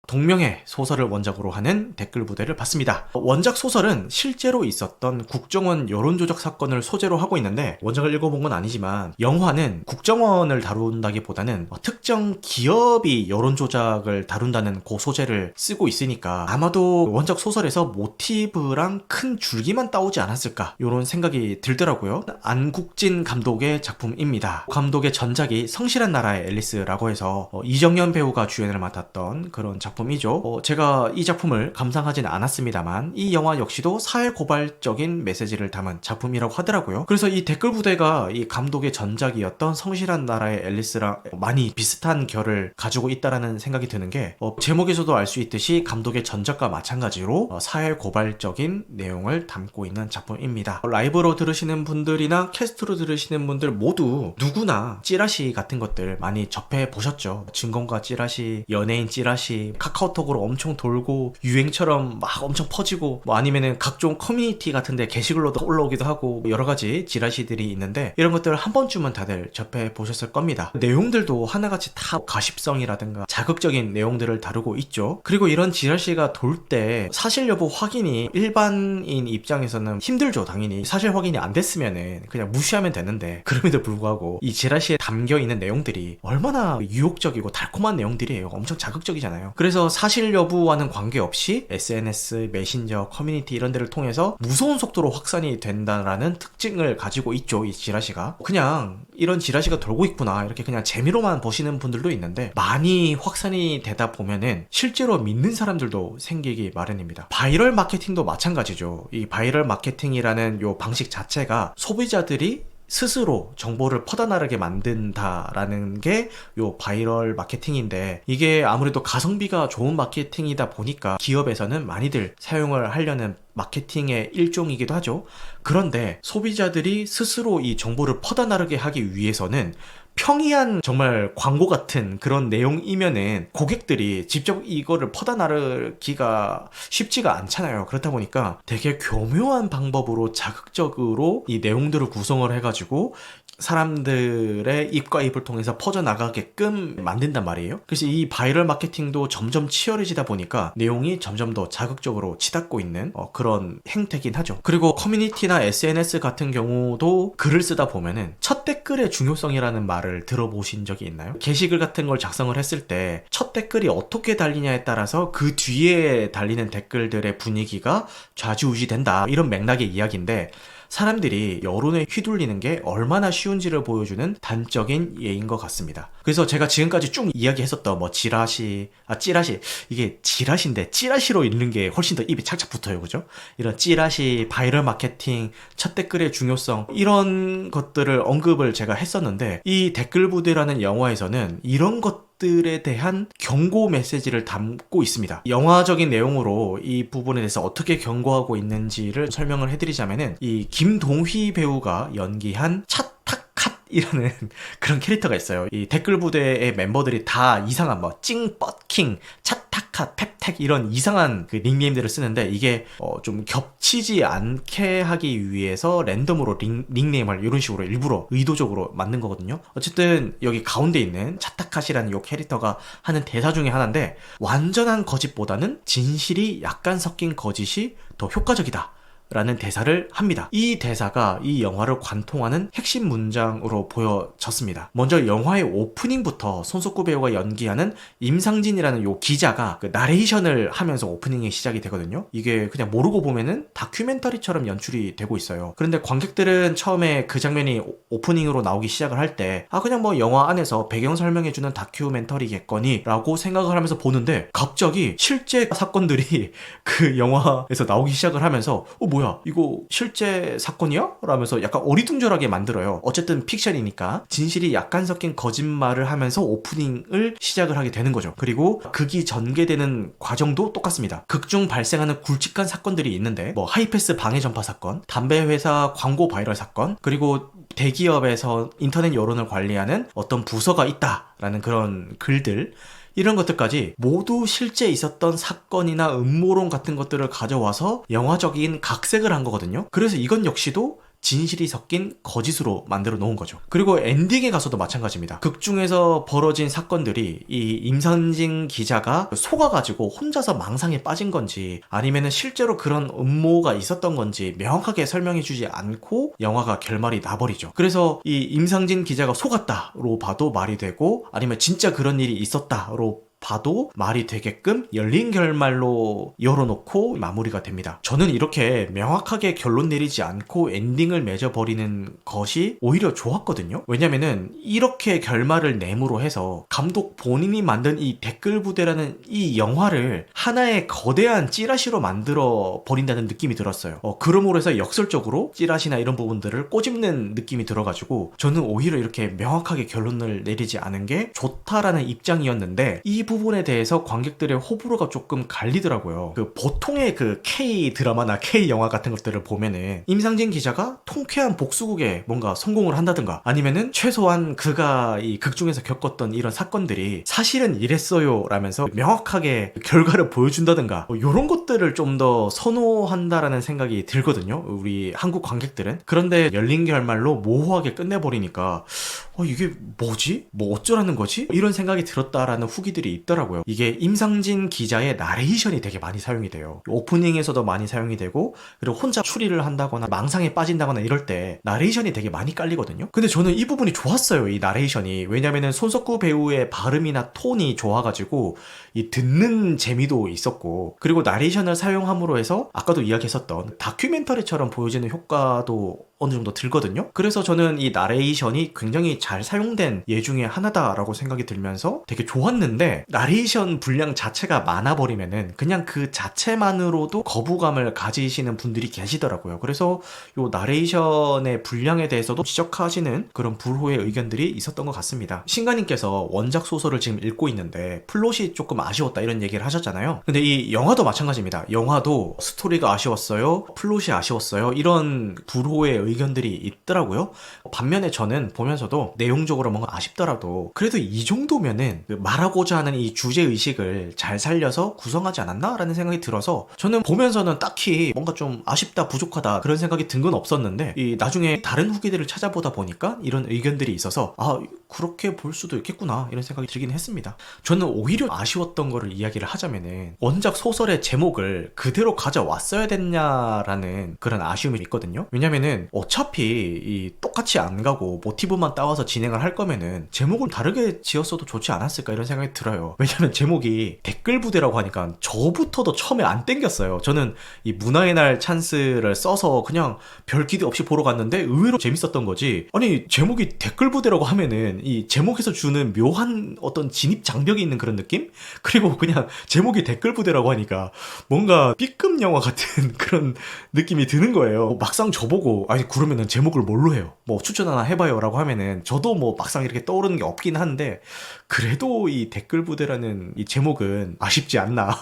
동명의 소설을 원작으로 하는 댓글 부대를 봤습니다. 원작 소설은 실제로 있었던 국정원 여론조작 사건을 소재로 하고 있는데, 원작을 읽어본 건 아니지만 영화는 국정원을 다룬다기보다는 특정 기업이 여론조작을 다룬다는 그 소재를 쓰고 있으니까 아마도 원작 소설에서 모티브랑 큰 줄기만 따오지 않았을까, 이런 생각이 들더라고요. 안국진 감독의 작품입니다. 감독의 전작이 성실한 나라의 앨리스라고 해서 이정현 배우가 주연을 맡았던 그런 작품이죠. 제가 이 작품을 감상하진 않았습니다만 이 영화 역시도 사회 고발적인 메시지를 담은 작품이라고 하더라고요. 그래서 이 댓글 부대가 이 감독의 전작이었던 성실한 나라의 앨리스랑 많이 비슷한 결을 가지고 있다라는 생각이 드는 게, 제목에서도 알 수 있듯이 감독의 전작과 마찬가지로 사회 고발적인 내용을 담고 있는 작품입니다. 라이브로 들으시는 분들이나 캐스트로 들으시는 분들 모두 누구나 찌라시 같은 것들 많이 접해 보셨죠. 증권가 찌라시, 연예인 찌라시, 카카오톡으로 엄청 돌고 유행처럼 막 엄청 퍼지고, 아니면은 각종 커뮤니티 같은데 게시글로도 올라오기도 하고, 여러 가지 찌라시들이 있는데 이런 것들을 한 번쯤은 다들 접해 보셨을 겁니다. 내용들도 하나같이 다 가십성이라든가 자극적인 내용들을 다루고 있죠. 그리고 이런 찌라시가 돌 때 사실 여부 확인이 일반인 입장에서는 힘들죠. 당연히 사실 확인이 안 됐으면은 그냥 무시하면 되는데, 그럼에도 불구하고 이 찌라시에 담겨 있는 내용들이 얼마나 유혹적이고 달콤한 내용들이에요. 엄청 자극적이잖아요. 그래서 사실 여부와는 관계없이 SNS, 메신저, 커뮤니티 이런 데를 통해서 무서운 속도로 확산이 된다라는 특징을 가지고 있죠. 이 찌라시가. 그냥 이런 찌라시가 돌고 있구나, 이렇게 그냥 재미로만 보시는 분들도 있는데, 많이 확산이 되다 보면은 실제로 믿는 사람들도 생기기 마련입니다. 바이럴 마케팅도 마찬가지죠. 이 바이럴 마케팅이라는 요 방식 자체가 소비자들이 스스로 정보를 퍼다나르게 만든다라는 게 요 바이럴 마케팅인데, 이게 아무래도 가성비가 좋은 마케팅이다 보니까 기업에서는 많이들 사용을 하려는 마케팅의 일종이기도 하죠. 그런데 소비자들이 스스로 이 정보를 퍼다나르게 하기 위해서는 평이한 정말 광고 같은 그런 내용이면은 고객들이 직접 이거를 퍼다 나르기가 쉽지가 않잖아요. 그렇다 보니까 되게 교묘한 방법으로 자극적으로 이 내용들을 구성을 해가지고 사람들의 입과 입을 통해서 퍼져나가게끔 만든단 말이에요. 그래서 이 바이럴 마케팅도 점점 치열해지다 보니까 내용이 점점 더 자극적으로 치닫고 있는 그런 행태긴 하죠. 그리고 커뮤니티나 SNS 같은 경우도 글을 쓰다 보면은 첫 댓글의 중요성이라는 말을 들어보신 적이 있나요? 게시글 같은 걸 작성을 했을 때 첫 댓글이 어떻게 달리냐에 따라서 그 뒤에 달리는 댓글들의 분위기가 좌지우지된다, 이런 맥락의 이야기인데, 사람들이 여론에 휘둘리는 게 얼마나 쉬운지를 보여주는 단적인 예인 것 같습니다. 그래서 제가 지금까지 쭉 이야기했었던 찌라시, 이게 지라시인데 찌라시로 읽는 게 훨씬 더 입에 착착 붙어요. 그죠? 이런 찌라시, 바이럴 마케팅, 첫 댓글의 중요성, 이런 것들을 언급을 제가 했었는데, 이 댓글 부대라는 영화에서는 이런 것들에 대한 경고 메시지를 담고 있습니다. 영화적인 내용으로 이 부분에 대해서 어떻게 경고하고 있는지를 설명을 해드리자면은, 이 김동휘 배우가 연기한 차타캇이라는 그런 캐릭터가 있어요. 이 댓글 부대의 멤버들이 다 이상한 찡뻗킹, 차타캇, 펩텍 이런 이상한 그 닉네임들을 쓰는데, 이게 좀 겹치지 않게 하기 위해서 랜덤으로 닉네임을 이런 식으로 일부러 의도적으로 만든 거거든요. 어쨌든 여기 가운데 있는 차타캇이라는 이 캐릭터가 하는 대사 중에 하나인데, 완전한 거짓보다는 진실이 약간 섞인 거짓이 더 효과적이다 라는 대사를 합니다. 이 대사가 이 영화를 관통하는 핵심 문장으로 보여졌습니다. 먼저 영화의 오프닝부터 손석구 배우가 연기하는 임상진이라는 요 기자가 그 나레이션을 하면서 오프닝이 시작이 되거든요. 이게 그냥 모르고 보면은 다큐멘터리처럼 연출이 되고 있어요. 그런데 관객들은 처음에 그 장면이 오프닝으로 나오기 시작을 할 때 그냥 영화 안에서 배경 설명해주는 다큐멘터리겠거니 라고 생각을 하면서 보는데, 갑자기 실제 사건들이 그 영화에서 나오기 시작을 하면서 뭐야 이거 실제 사건이야? 라면서 약간 어리둥절하게 만들어요. 어쨌든 픽션이니까 진실이 약간 섞인 거짓말을 하면서 오프닝을 시작을 하게 되는 거죠. 그리고 극이 전개되는 과정도 똑같습니다. 극 중 발생하는 굵직한 사건들이 있는데, 하이패스 방해 전파 사건, 담배 회사 광고 바이럴 사건, 그리고 대기업에서 인터넷 여론을 관리하는 어떤 부서가 있다라는 그런 글들, 이런 것들까지 모두 실제 있었던 사건이나 음모론 같은 것들을 가져와서 영화적인 각색을 한 거거든요. 그래서 이건 역시도 진실이 섞인 거짓으로 만들어 놓은 거죠. 그리고 엔딩에 가서도 마찬가지입니다. 극 중에서 벌어진 사건들이 이 임선진 기자가 속아가지고 혼자서 망상에 빠진 건지 아니면은 실제로 그런 음모가 있었던 건지 명확하게 설명해주지 않고 영화가 결말이 나버리죠. 그래서 이 임상진 기자가 속았다로 봐도 말이 되고 아니면 진짜 그런 일이 있었다로 봐도 말이 되게끔 열린 결말로 열어놓고 마무리가 됩니다. 저는 이렇게 명확하게 결론 내리지 않고 엔딩을 맺어버리는 것이 오히려 좋았거든요. 왜냐면은 이렇게 결말을 내므로 해서 감독 본인이 만든 이 댓글 부대라는 이 영화를 하나의 거대한 찌라시로 만들어 버린다는 느낌이 들었어요. 그러므로 해서 역설적으로 찌라시나 이런 부분들을 꼬집는 느낌이 들어가지고 저는 오히려 이렇게 명확하게 결론을 내리지 않은 게 좋다라는 입장이었는데 이 부분에 대해서 관객들의 호불호가 조금 갈리더라고요. 그 보통의 그 K 드라마나 K 영화 같은 것들을 보면은 임상진 기자가 통쾌한 복수극에 뭔가 성공을 한다든가 아니면은 최소한 그가 이 극 중에서 겪었던 이런 사건들이 사실은 이랬어요 라면서 명확하게 결과를 보여준다든가 이런 것들을 좀 더 선호한다라는 생각이 들거든요. 우리 한국 관객들은. 그런데 열린 결말로 모호하게 끝내버리니까 이게 뭐지? 뭐 어쩌라는 거지? 이런 생각이 들었다라는 후기들이 있더라고요. 이게 임상진 기자의 나레이션이 되게 많이 사용이 돼요. 오프닝에서도 많이 사용이 되고 그리고 혼자 추리를 한다거나 망상에 빠진다거나 이럴 때 나레이션이 되게 많이 깔리거든요. 근데 저는 이 부분이 좋았어요. 이 나레이션이. 왜냐면은 손석구 배우의 발음이나 톤이 좋아가지고 이 듣는 재미도 있었고 그리고 나레이션을 사용함으로 해서 아까도 이야기했었던 다큐멘터리처럼 보여지는 효과도 어느 정도 들거든요. 그래서 저는 이 나레이션이 굉장히 잘 사용된 예 중에 하나다라고 생각이 들면서 되게 좋았는데 나레이션 분량 자체가 많아버리면은 그냥 그 자체만으로도 거부감을 가지시는 분들이 계시더라고요. 그래서 요 나레이션의 분량에 대해서도 지적하시는 그런 불호의 의견들이 있었던 것 같습니다. 신가님께서 원작 소설을 지금 읽고 있는데 플롯이 조금 아쉬웠다 이런 얘기를 하셨잖아요. 근데 이 영화도 마찬가지입니다. 영화도 스토리가 아쉬웠어요, 플롯이 아쉬웠어요 이런 불호의 의견들이 있더라고요. 반면에 저는 보면서도 내용적으로 뭔가 아쉽더라도 그래도 이 정도면은 말하고자 하는 이 주제의식을 잘 살려서 구성하지 않았나? 라는 생각이 들어서 저는 보면서는 딱히 뭔가 좀 아쉽다, 부족하다 그런 생각이 든 건 없었는데 이 나중에 다른 후기들을 찾아보다 보니까 이런 의견들이 있어서 그렇게 볼 수도 있겠구나 이런 생각이 들긴 했습니다. 저는 오히려 아쉬웠던 거를 이야기를 하자면은 원작 소설의 제목을 그대로 가져왔어야 됐냐라는 그런 아쉬움이 있거든요. 왜냐면은 어차피 이 똑같이 안 가고 모티브만 따와서 진행을 할 거면은 제목을 다르게 지었어도 좋지 않았을까 이런 생각이 들어요. 왜냐면 제목이 댓글 부대라고 하니까 저부터도 처음에 안 땡겼어요. 저는 이 문화의 날 찬스를 써서 그냥 별 기대 없이 보러 갔는데 의외로 재밌었던 거지. 아니 제목이 댓글 부대라고 하면은 이 제목에서 주는 묘한 어떤 진입 장벽이 있는 그런 느낌? 그리고 그냥 제목이 댓글 부대라고 하니까 뭔가 B급 영화 같은 그런 느낌이 드는 거예요. 막상 저보고 아니 그러면은 제목을 뭘로 해요? 뭐 추천 하나 해봐요 라고 하면은 저도 뭐 막상 이렇게 떠오르는 게 없긴 한데 그래도 이 댓글 부대라는 이 제목은 아쉽지 않나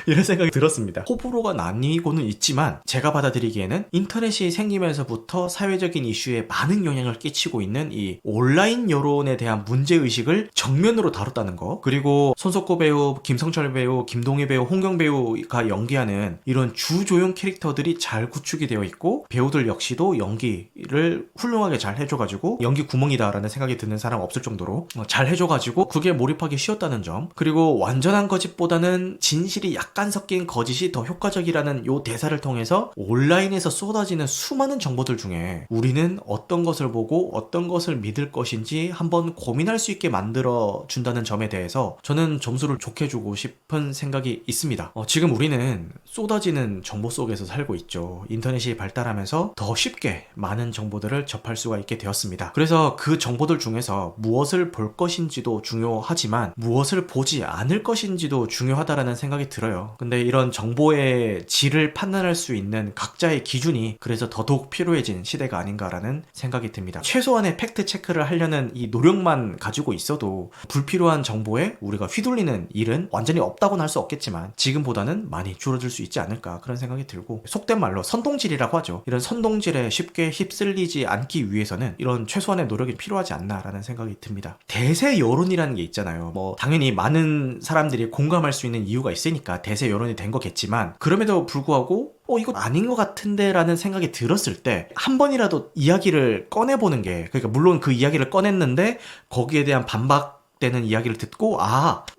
이런 생각이 들었습니다. 호불호가 나뉘고는 있지만 제가 받아들이기에는 인터넷이 생기면서부터 사회적인 이슈에 많은 영향을 끼치고 있는 이 온라인 여론에 대한 문제의식을 정면으로 다뤘다는 거, 그리고 손석구 배우, 김성철 배우, 김동희 배우, 홍경 배우가 연기하는 이런 주조연 캐릭터들이 잘 구축이 되어 있고 배우들 역시도 연기를 훌륭하게 잘 해줘가지고 연기 구멍이다라는 생각이 드는 사람 없을 정도로 잘 해줘가지고 그게 몰입하기 쉬웠다는 점, 그리고 완전한 거짓보다는 진실이 약간 섞인 거짓이 더 효과적이라는 요 대사를 통해서 온라인에서 쏟아지는 수많은 정보들 중에 우리는 어떤 것을 보고 어떤 것을 믿을 것인지 한번 고민할 수 있게 만들어 준다는 점에 대해서 저는 점수를 좋게 주고 싶은 생각이 있습니다. 지금 우리는 쏟아지는 정보 속에서 살고 있죠. 인터넷이 발달하면서 더 쉽게 많은 정보들을 접할 수가 있게 되었습니다. 그래서 그 정보들 중에서 무엇을 볼 것인지도 중요하지만 무엇을 보지 않을 것인지도 중요하다라는 생각이 들어요. 근데 이런 정보의 질을 판단할 수 있는 각자의 기준이 그래서 더더욱 필요해진 시대가 아닌가라는 생각이 듭니다. 최소한의 팩트 체크를 하려는 이 노력만 가지고 있어도 불필요한 정보에 우리가 휘둘리는 일은 완전히 없다고는 할 수 없겠지만 지금보다는 많이 줄어들 수 있지 않을까 그런 생각이 들고, 속된 말로 선동질이라고 하죠. 이런 선동질에 쉽게 휩쓸리지 않기 위해서는 이런 최소한의 노력이 필요하지 않나라는 생각이 듭니다. 대세 여론이라는 게 있잖아요. 뭐 당연히 많은 사람들이 공감할 수 있는 이유가 있으니까 나오니까 대세 여론이 된 거겠지만, 그럼에도 불구하고 이거 아닌 것 같은데 라는 생각이 들었을 때 한 번이라도 이야기를 꺼내보는 게, 그러니까 물론 그 이야기를 꺼냈는데 거기에 대한 반박되는 이야기를 듣고,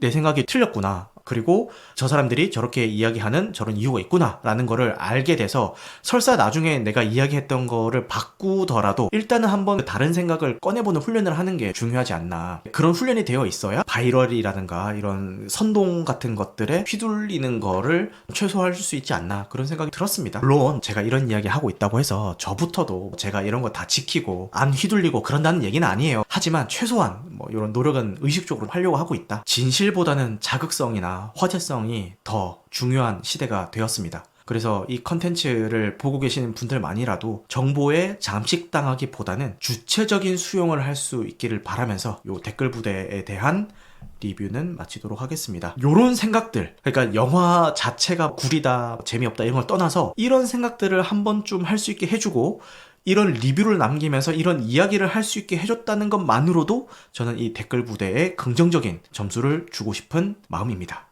내 생각이 틀렸구나, 그리고 저 사람들이 저렇게 이야기하는 저런 이유가 있구나 라는 거를 알게 돼서, 설사 나중에 내가 이야기했던 거를 바꾸더라도 일단은 한번 다른 생각을 꺼내보는 훈련을 하는 게 중요하지 않나. 그런 훈련이 되어 있어야 바이럴이라든가 이런 선동 같은 것들에 휘둘리는 거를 최소화할 수 있지 않나, 그런 생각이 들었습니다. 물론 제가 이런 이야기 하고 있다고 해서 저부터도 제가 이런 거 다 지키고 안 휘둘리고 그런다는 얘기는 아니에요. 하지만 최소한 이런 노력은 의식적으로 하려고 하고 있다. 진실보다는 자극성이나 화제성이 더 중요한 시대가 되었습니다. 그래서 이 컨텐츠를 보고 계시는 분들만이라도 정보에 잠식당하기보다는 주체적인 수용을 할 수 있기를 바라면서 이 댓글 부대에 대한 리뷰는 마치도록 하겠습니다. 요런 생각들, 그러니까 영화 자체가 구리다, 재미없다 이런 걸 떠나서 이런 생각들을 한 번쯤 할 수 있게 해주고, 이런 리뷰를 남기면서 이런 이야기를 할 수 있게 해줬다는 것만으로도 저는 이 댓글 부대에 긍정적인 점수를 주고 싶은 마음입니다.